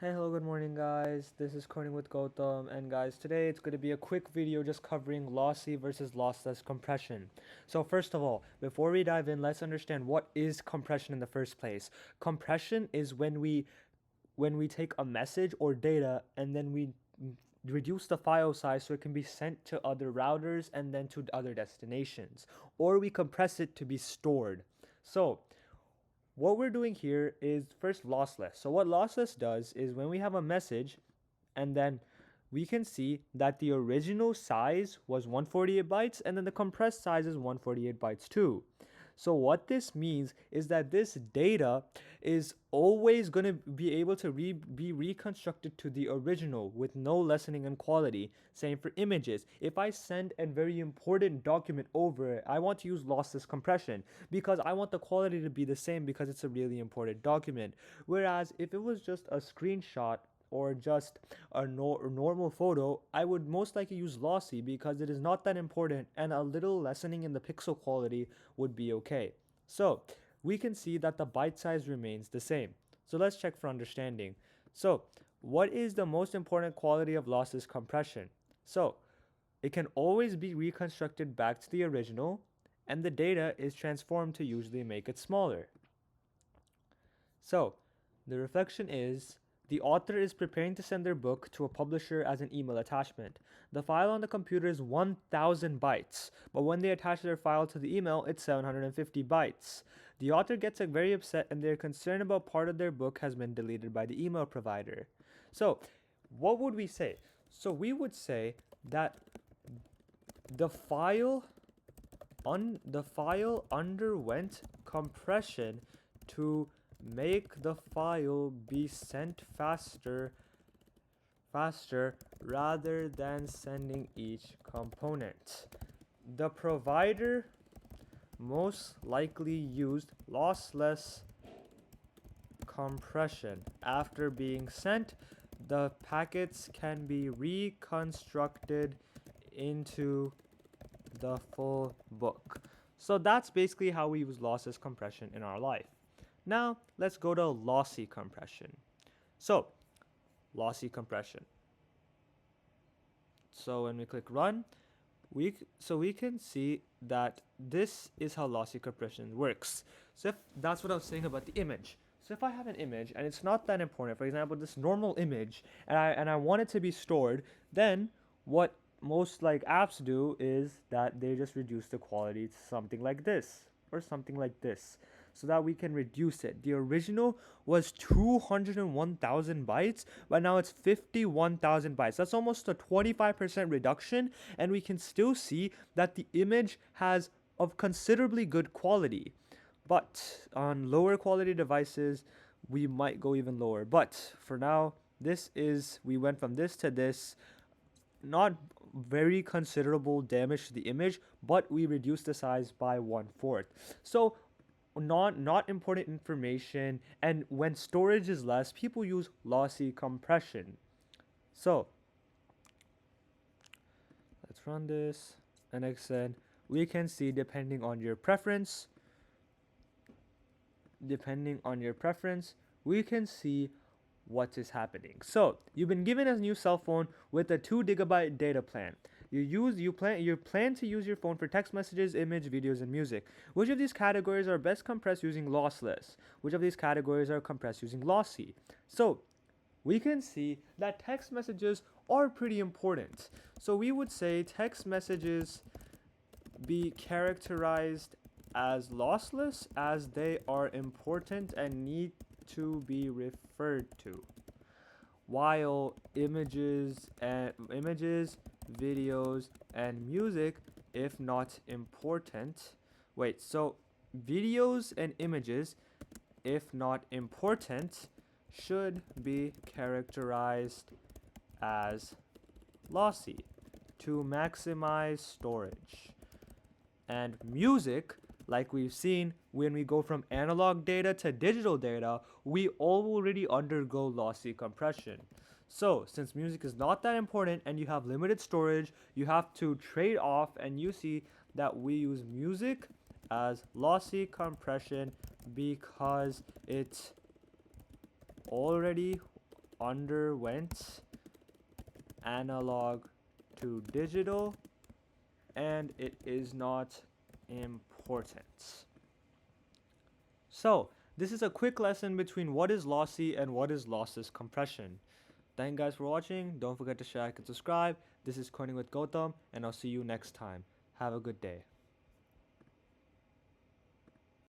Hey, hello, good morning, guys. This is Coding with Gautam, and guys, today it's going to be a quick video just covering lossy versus lossless compression. So, first of all, before we dive in, let's understand what is compression in the first place. Compression is when we take a message or data and then we reduce the file size so it can be sent to other routers and then to other destinations, or we compress it to be stored. So, what we're doing here is first lossless. So what lossless does is when we have a message and then we can see that the original size was 148 bytes and then the compressed size is 148 bytes too. So what this means is that this data is always going to be able to be reconstructed to the original with no lessening in quality. Same for images. If I send a very important document over, I want to use lossless compression because I want the quality to be the same because it's a really important document. Whereas if it was just a screenshot or just a normal photo, I would most likely use Lossy because it is not that important and a little lessening in the pixel quality would be okay. So we can see that the byte size remains the same. So let's check for understanding. So what is the most important quality of lossless compression? So it can always be reconstructed back to the original and the data is transformed to usually make it smaller. So the reflection is the author is preparing to send their book to a publisher as an email attachment. The file on the computer is 1000 bytes, but when they attach their file to the email, it's 750 bytes. The author gets very upset and they're concerned about part of their book has been deleted by the email provider. So, what would we say? So, we would say that the file underwent compression to make the file be sent faster rather than sending each component. The provider most likely used lossless compression. After being sent, the packets can be reconstructed into the full book. So that's basically how we use lossless compression in our life. Now let's go to lossy compression. So lossy compression. So when we click run, we can see that this is how lossy compression works. So if that's what I was saying about the image. So if I have an image and it's not that important, for example, this normal image, and I want it to be stored, then what most like apps do is that they just reduce the quality to something like this or something like this so that we can reduce it. The original was 201,000 bytes, but now it's 51,000 bytes. That's almost a 25% reduction, and we can still see that the image has of considerably good quality. But on lower quality devices, we might go even lower. But for now, we went from this to this, not very considerable damage to the image, but we reduced the size by 1/4. So not important information, and when storage is less, people use lossy compression. So let's run this, and like I said, we can see depending on your preference, we can see what is happening. So you've been given a new cell phone with a 2 GB data plan. You plan to use your phone for text messages, image, videos, and music. Which of these categories are best compressed using lossless? Which of these categories are compressed using lossy? So we can see that text messages are pretty important. So we would say text messages be characterized as lossless as they are important and need to be referred to, while images, videos, and music, if not important, so videos and images, if not important, should be characterized as lossy to maximize storage. And music, like we've seen, when we go from analog data to digital data, we already undergo lossy compression. So, since music is not that important and you have limited storage, you have to trade off, and you see that we use music as lossy compression because it already underwent analog to digital, and it is not important. So, this is a quick lesson between what is lossy and what is lossless compression. Thank you guys for watching. Don't forget to share, like, and subscribe. This is Coding with Gautam, and I'll see you next time. Have a good day.